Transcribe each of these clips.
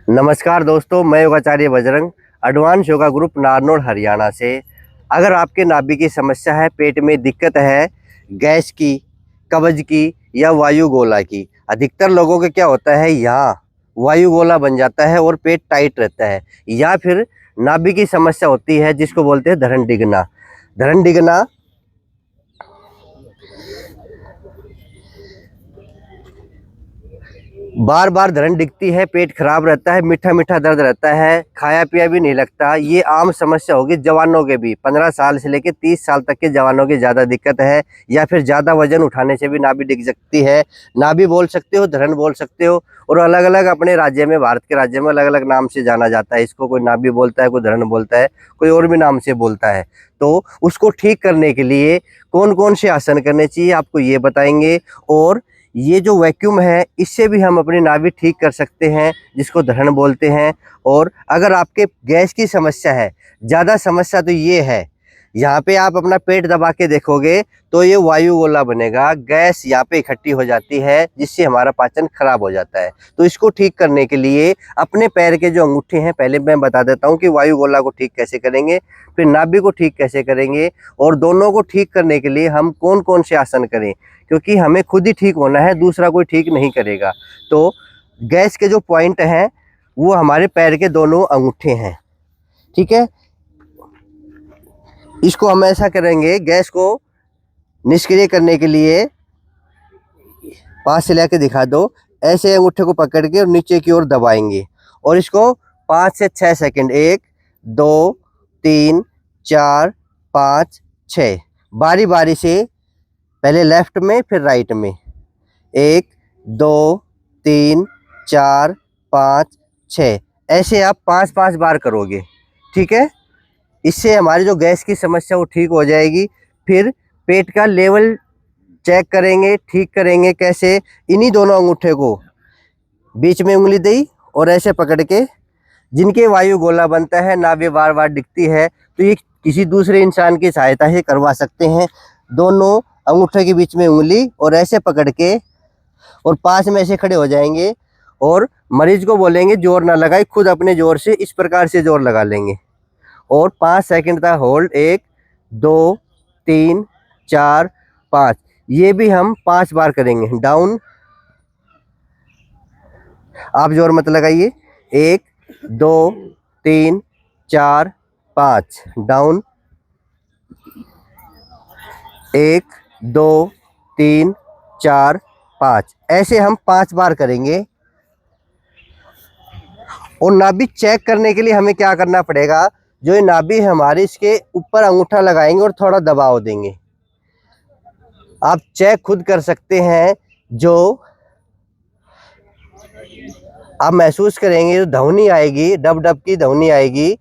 नमस्कार दोस्तों, मैं योगाचार्य बजरंग एडवांस योगा ग्रुप नारनौल हरियाणा से। अगर आपके नाभि की समस्या है, पेट में दिक्कत है, गैस की, कब्ज की या वायु गोला की, अधिकतर लोगों के क्या होता है, यहाँ वायु गोला बन जाता है और पेट टाइट रहता है, या फिर नाभि की समस्या होती है जिसको बोलते हैं धरण डिगना। धरण डिगना बार बार धरण दिखती है, पेट खराब रहता है, मीठा मीठा दर्द रहता है, खाया पिया भी नहीं लगता। ये आम समस्या होगी जवानों के भी, 15 साल से लेकर 30 साल तक के जवानों की ज़्यादा दिक्कत है। या फिर ज़्यादा वजन उठाने से भी नाभि दिख सकती है। नाभि बोल सकते हो, धरण बोल सकते हो, और अलग अलग अपने राज्य में, भारत के राज्य में अलग अलग नाम से जाना जाता है इसको। कोई नाभि बोलता है, कोई धरण बोलता है, कोई और भी नाम से बोलता है। तो उसको ठीक करने के लिए कौन कौन से आसन करने चाहिए आपको ये बताएंगे। और ये जो वैक्यूम है, इससे भी हम अपनी नाभि ठीक कर सकते हैं, जिसको धरण बोलते हैं। और अगर आपके गैस की समस्या है, ज़्यादा समस्या तो ये है, यहाँ पे आप अपना पेट दबा के देखोगे तो ये वायु गोला बनेगा, गैस यहाँ पे इकट्ठी हो जाती है, जिससे हमारा पाचन खराब हो जाता है। तो इसको ठीक करने के लिए अपने पैर के जो अंगूठे हैं, पहले मैं बता देता हूँ कि वायु गोला को ठीक कैसे करेंगे, फिर नाभि को ठीक कैसे करेंगे, और दोनों को ठीक करने के लिए हम कौन कौन से आसन करें, क्योंकि हमें खुद ही ठीक होना है, दूसरा कोई ठीक नहीं करेगा। तो गैस के जो पॉइंट हैं वो हमारे पैर के दोनों अंगूठे हैं, ठीक है। इसको हम ऐसा करेंगे, गैस को निष्क्रिय करने के लिए पास से लेके दिखा दो, ऐसे अंगूठे को पकड़ के और नीचे की ओर दबाएंगे, और इसको 5 से 6 सेकंड, 1 2 3 4 5 6 बारी बारी से, पहले लेफ्ट में फिर राइट में, 1 2 3 4 5 6, ऐसे आप 5-5 बार करोगे, ठीक है। इससे हमारी जो गैस की समस्या वो ठीक हो जाएगी। फिर पेट का लेवल चेक करेंगे, ठीक करेंगे कैसे, इन्हीं दोनों अंगूठे को बीच में उंगली दी और ऐसे पकड़ के, जिनके वायु गोला बनता है, नाभि बार बार दिखती है, तो ये किसी दूसरे इंसान की सहायता से करवा सकते हैं। दोनों अंगूठे के बीच में उंगली और ऐसे पकड़ के, और पास में ऐसे खड़े हो जाएंगे, और मरीज को बोलेंगे जोर ना लगाए, खुद अपने जोर से इस प्रकार से जोर लगा लेंगे, और 5 सेकंड तक होल्ड, 1 2 3 4 5, ये भी हम 5 बार करेंगे। डाउन, आप जोर मत लगाइए, 1 2 3 4 5, डाउन, 1 2 3 4 5, ऐसे हम 5 बार करेंगे। और नाभि चेक करने के लिए हमें क्या करना पड़ेगा, जो ये नाभि है हमारी, इसके ऊपर अंगूठा लगाएंगे और थोड़ा दबाव देंगे। आप चेक खुद कर सकते हैं, जो आप महसूस करेंगे, जो ध्वनि आएगी, डब डब की ध्वनि आएगी,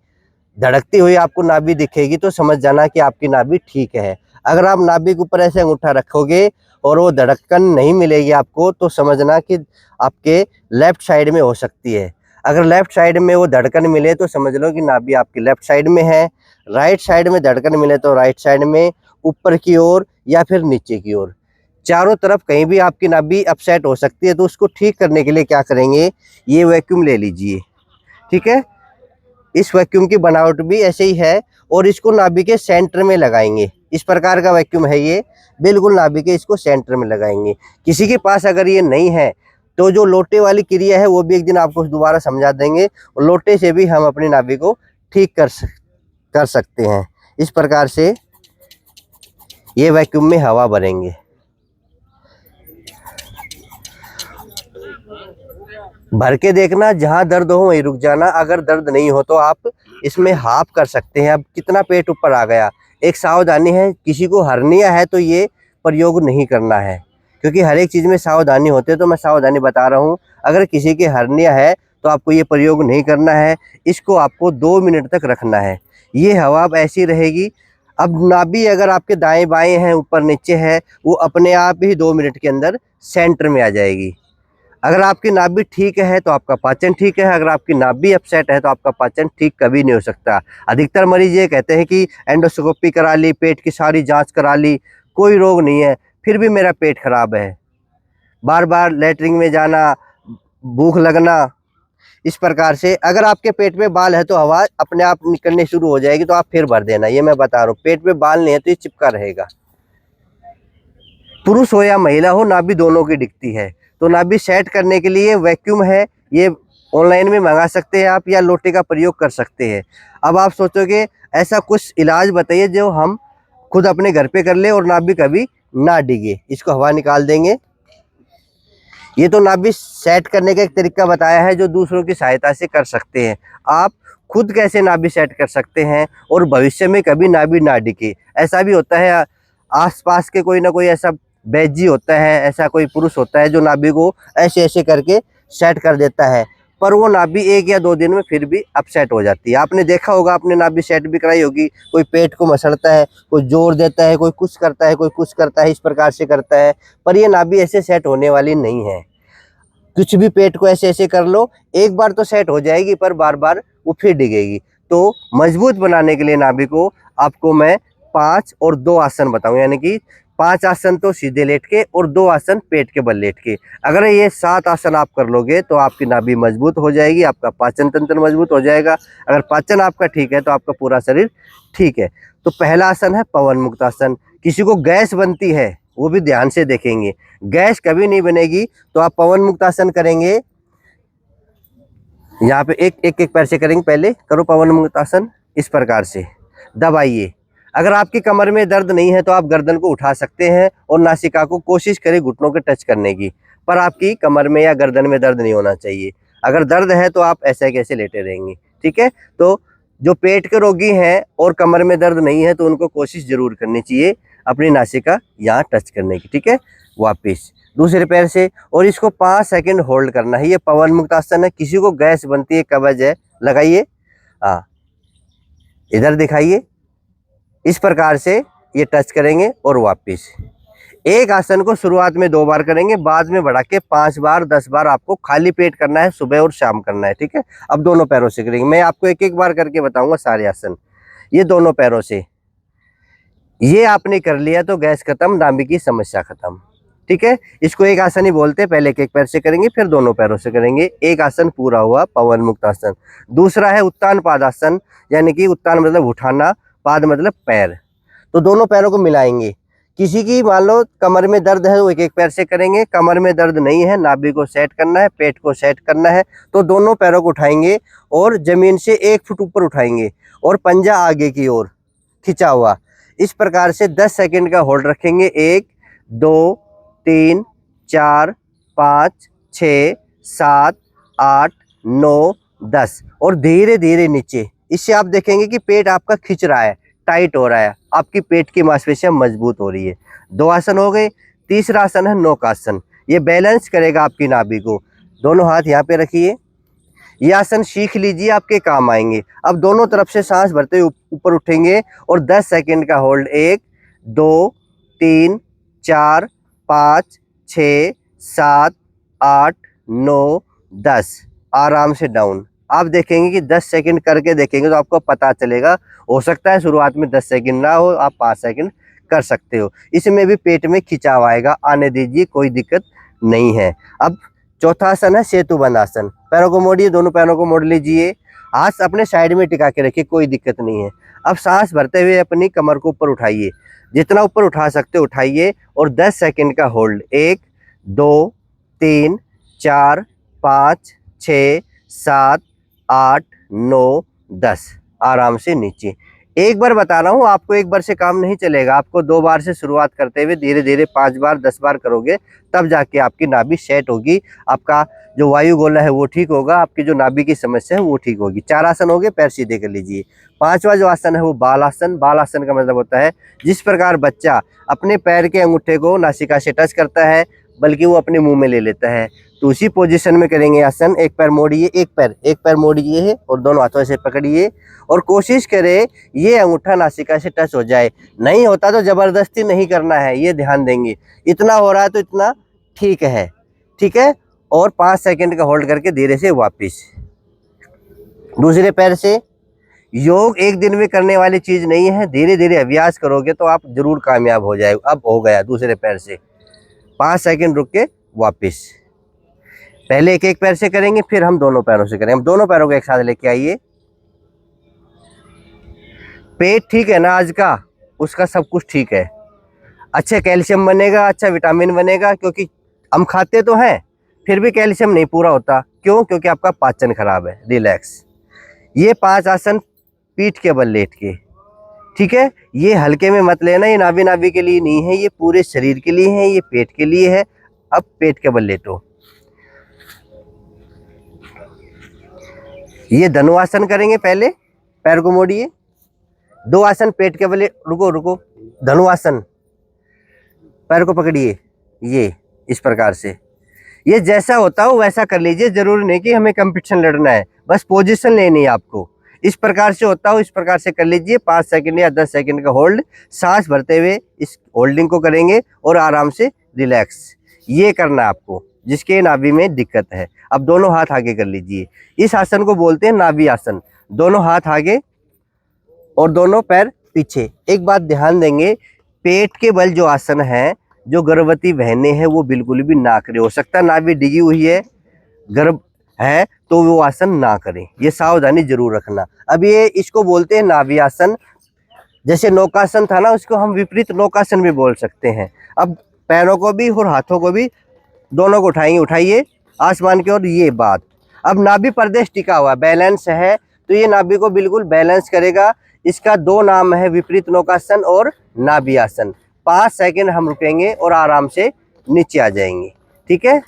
धड़कती हुई आपको नाभि दिखेगी, तो समझ जाना कि आपकी नाभि ठीक है। अगर आप नाभि के ऊपर ऐसे अंगूठा रखोगे और वो धड़कन नहीं मिलेगी आपको, तो समझना कि आपके लेफ्ट साइड में हो सकती है। अगर लेफ्ट साइड में वो धड़कन मिले तो समझ लो कि नाभि आपकी लेफ्ट साइड में है। राइट साइड में धड़कन मिले तो राइट साइड में, ऊपर की ओर या फिर नीचे की ओर, चारों तरफ कहीं भी आपकी नाभि अपसेट हो सकती है। तो उसको ठीक करने के लिए क्या करेंगे, ये वैक्यूम ले लीजिए, ठीक है। इस वैक्यूम की बनावट भी ऐसे ही है, और इसको नाभि के सेंटर में लगाएंगे। इस प्रकार का वैक्यूम है ये, बिल्कुल नाभि के इसको सेंटर में लगाएंगे। किसी के पास अगर ये नहीं है तो जो लोटे वाली क्रिया है वो भी एक दिन आपको दोबारा समझा देंगे, और लोटे से भी हम अपनी नाभि को ठीक कर सकते हैं। इस प्रकार से ये वैक्यूम में हवा भरेंगे। भर के देखना, जहाँ दर्द हो वहीं रुक जाना। अगर दर्द नहीं हो तो आप इसमें हाफ कर सकते हैं। अब कितना पेट ऊपर आ गया, एक सावधानी है, किसी को हर्निया है तो ये प्रयोग नहीं करना है, क्योंकि हर एक चीज़ में सावधानी होती है, तो मैं सावधानी बता रहा हूँ। अगर किसी की हर्निया है तो आपको ये प्रयोग नहीं करना है। इसको आपको 2 मिनट तक रखना है। ये हवा अब ऐसी रहेगी। अब नाभि अगर आपके दाएं बाएं हैं, ऊपर नीचे है, वो अपने आप ही 2 मिनट के अंदर सेंटर में आ जाएगी। अगर आपकी नाभि ठीक है तो आपका पाचन ठीक है। अगर आपकी नाभि अपसेट है तो आपका पाचन ठीक कभी नहीं हो सकता। अधिकतर मरीज ये कहते हैं कि एंडोस्कोपी करा ली, पेट की सारी जांच करा ली, कोई रोग नहीं है, फिर भी मेरा पेट खराब है, बार बार लेटरिन में जाना, भूख लगना, इस प्रकार से। अगर आपके पेट में बाल है तो हवा अपने आप निकलने शुरू हो जाएगी, तो आप फिर भर देना, ये मैं बता रहा हूँ। पेट में बाल नहीं है तो ये चिपका रहेगा। पुरुष हो या महिला हो, नाभि दोनों की दिखती है। तो नाभि सेट करने के लिए वैक्यूम है, ये ऑनलाइन में मंगा सकते हैं आप, या लोटे का प्रयोग कर सकते हैं। अब आप सोचोगे ऐसा कुछ इलाज बताइए जो हम खुद अपने घर पे कर ले और नाभि कभी ना डिगे। इसको हवा निकाल देंगे। ये तो नाभि सेट करने का एक तरीका बताया है जो दूसरों की सहायता से कर सकते हैं। आप खुद कैसे नाभि सेट कर सकते हैं और भविष्य में कभी नाभि ना डिगे। ऐसा भी होता है, आसपास के कोई ना कोई ऐसा बैजी होता है, ऐसा कोई पुरुष होता है जो नाभि को ऐसे ऐसे करके सेट कर देता है, पर वो नाभि 1 या 2 दिन में फिर भी अपसेट हो जाती है। आपने देखा होगा, आपने नाभि सेट भी कराई होगी। कोई पेट को मसलता है, कोई जोर देता है, कोई कुछ करता है, कोई कुछ करता है, इस प्रकार से करता है, पर ये नाभि ऐसे सेट होने वाली नहीं है। कुछ भी पेट को ऐसे ऐसे कर लो, एक बार तो सेट हो जाएगी, पर बार बार वो फिर डिगेगी। तो मजबूत बनाने के लिए नाभि को आपको मैं 5 और 2 आसन बताऊं, यानी कि 5 आसन तो सीधे लेट के और 2 आसन पेट के बल लेट के। अगर ये 7 आसन आप कर लोगे तो आपकी नाभि मजबूत हो जाएगी, आपका पाचन तंत्र मजबूत हो जाएगा। अगर पाचन आपका ठीक है तो आपका पूरा शरीर ठीक है। तो पहला आसन है पवन मुक्त आसन। किसी को गैस बनती है वो भी ध्यान से देखेंगे, गैस कभी नहीं बनेगी। तो आप पवन मुक्त आसन करेंगे, यहाँ पे एक पैर से करेंगे। पहले करो पवन मुक्त आसन, इस प्रकार से दबाइए। अगर आपकी कमर में दर्द नहीं है तो आप गर्दन को उठा सकते हैं और नासिका को कोशिश करें घुटनों के टच करने की, पर आपकी कमर में या गर्दन में दर्द नहीं होना चाहिए। अगर दर्द है तो आप ऐसे कैसे लेटे रहेंगे, ठीक है। तो जो पेट के रोगी हैं और कमर में दर्द नहीं है तो उनको कोशिश जरूर करनी चाहिए अपनी नासिका यहाँ टच करने की, ठीक है। वापिस दूसरे पैर से, और इसको 5 सेकंड होल्ड करना है। ये पवन मुक्त आसन है। किसी को गैस बनती है, कब्ज है, लगाइए, हाँ इधर दिखाइए, इस प्रकार से ये टच करेंगे और वापिस। एक आसन को शुरुआत में 2 बार करेंगे, बाद में बढ़ा के 5 बार 10 बार आपको खाली पेट करना है, सुबह और शाम करना है, ठीक है। अब दोनों पैरों से करेंगे, मैं आपको एक एक बार करके बताऊंगा सारे आसन। ये दोनों पैरों से, ये आपने कर लिया तो गैस खत्म, नाभि की समस्या खत्म, ठीक है। इसको एक आसन ही बोलते हैं। पहले एक पैर से करेंगे, फिर दोनों पैरों से करेंगे। एक आसन पूरा हुआ पवन मुक्त आसन। दूसरा है उत्तान पादासन, यानी कि उत्तान मतलब उठाना, पाद मतलब पैर। तो दोनों पैरों को मिलाएंगे। किसी की मान लो कमर में दर्द है तो एक पैर से करेंगे, कमर में दर्द नहीं है, नाभि को सेट करना है, पेट को सेट करना है, तो दोनों पैरों को उठाएंगे और जमीन से 1 फुट ऊपर उठाएंगे और पंजा आगे की ओर खिंचा हुआ। इस प्रकार से 10 सेकंड का होल्ड रखेंगे। 1 2 3 4 5 6 7 8 9 10 और धीरे धीरे नीचे। इससे आप देखेंगे कि पेट आपका खिंच रहा है, टाइट हो रहा है, आपकी पेट की मांसपेशियां मजबूत हो रही है। 2 आसन हो गए। तीसरा आसन है नौकासन। ये बैलेंस करेगा आपकी नाभि को। दोनों हाथ यहाँ पे रखिए। ये आसन सीख लीजिए, आपके काम आएंगे। अब दोनों तरफ से सांस भरते हुए ऊपर उठेंगे और 10 सेकंड का होल्ड। 1 2 3 4 5 6 7 8 9 10 आराम से डाउन। आप देखेंगे कि 10 सेकंड करके देखेंगे तो आपको पता चलेगा। हो सकता है शुरुआत में 10 सेकंड ना हो, आप 5 सेकंड कर सकते हो। इसमें भी पेट में खिंचाव आएगा, आने दीजिए, कोई दिक्कत नहीं है। अब चौथा आसन है सेतुबंध आसन। पैरों को मोड़िए, दोनों पैरों को मोड़ लीजिए, हाथ अपने साइड में टिका के रखिए, कोई दिक्कत नहीं है। अब सांस भरते हुए अपनी कमर को ऊपर उठाइए, जितना ऊपर उठा सकते हो उठाइए और 10 सेकंड का होल्ड। 1 2 3 4 5 6 7 8 9 10 आराम से नीचे। एक बार बता रहा हूँ, आपको एक बार से काम नहीं चलेगा, आपको 2 बार से शुरुआत करते हुए धीरे धीरे 5 बार 10 बार करोगे, तब जाके आपकी नाभि सेट होगी। आपका जो वायु गोला है वो ठीक होगा, आपकी जो नाभि की समस्या है वो ठीक होगी। 4 आसन हो गए, पैर सीधे कर लीजिए। 5वां जो आसन है वो बाल आसन। बाल आसन का मतलब होता है जिस प्रकार बच्चा अपने पैर के अंगूठे को नासिका से टच करता है, बल्कि वो अपने मुंह में ले लेता है, तो उसी पोजीशन में करेंगे आसन। एक पैर मोड़िए, एक पैर मोड़िए है और दोनों हाथों से पकड़िए और कोशिश करें ये अंगूठा नासिका से टच हो जाए। नहीं होता तो जबरदस्ती नहीं करना है, ये ध्यान देंगे। इतना हो रहा है तो इतना ठीक है, ठीक है। और 5 सेकंड का होल्ड करके धीरे से वापिस दूसरे पैर से। योग एक दिन में करने वाली चीज नहीं है, धीरे धीरे अभ्यास करोगे तो आप जरूर कामयाब हो जाएगा। अब हो गया दूसरे पैर से, 5 सेकंड रुक के वापिस। पहले एक एक पैर से करेंगे, फिर हम दोनों पैरों से करेंगे। हम दोनों पैरों को एक साथ लेके आइए। पेट ठीक है ना आज का, उसका सब कुछ ठीक है। अच्छा कैल्शियम बनेगा, अच्छा विटामिन बनेगा, क्योंकि हम खाते तो हैं फिर भी कैल्शियम नहीं पूरा होता। क्यों? क्योंकि आपका पाचन खराब है। रिलैक्स। ये 5 आसन पीठ के बल लेट के, ठीक है। ये हल्के में मत लेना, ये नाभि नाभि के लिए नहीं है, ये पूरे शरीर के लिए है, ये पेट के लिए है। अब पेट के बल लेटो। ये धनुआसन करेंगे। पहले पैर को मोड़िए, 2 आसन पेट के बल। रुको रुको, धनुआसन, पैर को पकड़िए, ये इस प्रकार से। ये जैसा होता हो वैसा कर लीजिए, जरूरी नहीं कि हमें कंपटीशन लड़ना है, बस पोजीशन लेनी है आपको। इस प्रकार से होता हो इस प्रकार से कर लीजिए। 5 सेकंड या 10 सेकंड का होल्ड, सांस भरते हुए इस होल्डिंग को करेंगे और आराम से रिलैक्स। ये करना आपको जिसके नाभि में दिक्कत है। अब दोनों हाथ आगे कर लीजिए। इस आसन को बोलते हैं नाभि आसन। दोनों हाथ आगे और दोनों पैर पीछे। एक बात ध्यान देंगे, पेट के बल जो आसन है, जो गर्भवती बहनें हैं वो बिल्कुल भी ना करें। हो सकता है नाभि डिगी हुई है, गर्भ है, तो वो आसन ना करें। ये सावधानी जरूर रखना। अब ये इसको बोलते हैं नाभि आसन। जैसे नौकासन था ना, उसको हम विपरीत नौकासन भी बोल सकते हैं। अब पैरों को भी और हाथों को भी दोनों को उठाएंगे। उठाइए आसमान की ओर। ये बात, अब नाभि प्रदेश टिका हुआ बैलेंस है, तो ये नाभि को बिल्कुल बैलेंस करेगा। इसका 2 नाम है, विपरीत नौकासन और नाभि आसन। 5 सेकंड हम रुकेंगे और आराम से नीचे आ जाएंगे, ठीक है।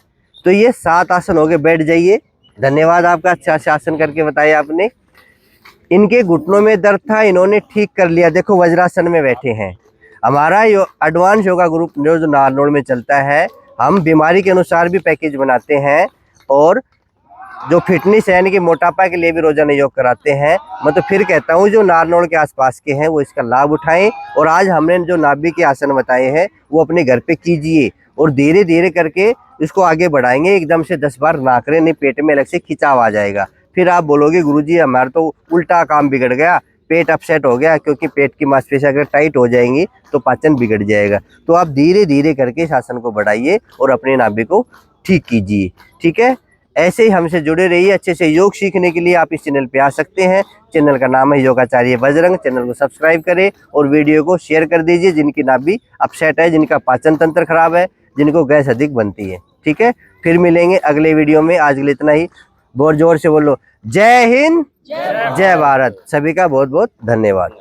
तो ये 7 आसन हो गए। बैठ जाइए। धन्यवाद आपका, अच्छा से आसन करके बताया आपने। इनके घुटनों में दर्द था, इन्होंने ठीक कर लिया। देखो वज्रासन में बैठे हैं। हमारा एडवांस योगा ग्रुप जो नारनौल में चलता है, हम बीमारी के अनुसार भी पैकेज बनाते हैं और जो फिटनेस है यानी कि मोटापा के लिए भी रोजाना योग कराते हैं। मैं तो फिर कहता हूँ जो नारनौल के आसपास के हैं वो इसका लाभ उठाएं। और आज हमने जो नाभि के आसन बताए हैं वो अपने घर पे कीजिए और धीरे धीरे करके इसको आगे बढ़ाएंगे। एकदम से 10 बार ना करें, नहीं पेट में अलग से खिंचाव आ जाएगा। फिर आप बोलोगे गुरुजी हमारा तो उल्टा काम बिगड़ गया, पेट अपसेट हो गया। क्योंकि पेट की मांसपेशियां अगर टाइट हो जाएंगी तो पाचन बिगड़ जाएगा। तो आप धीरे धीरे करके इस आसन को बढ़ाइए और अपने नाभि को ठीक कीजिए, ठीक है। ऐसे ही हमसे जुड़े रहिए। अच्छे से योग सीखने के लिए आप इस चैनल पे आ सकते हैं। चैनल का नाम है योगाचार्य बजरंग। चैनल को सब्सक्राइब करें और वीडियो को शेयर कर दीजिए जिनकी नाभि अपसेट है, जिनका पाचन तंत्र खराब है, जिनको गैस अधिक बनती है, ठीक है। फिर मिलेंगे अगले वीडियो में। आज के लिए इतना ही। बहुत जोर से बोलो, जय हिंद, जय भारत। सभी का बहुत बहुत धन्यवाद।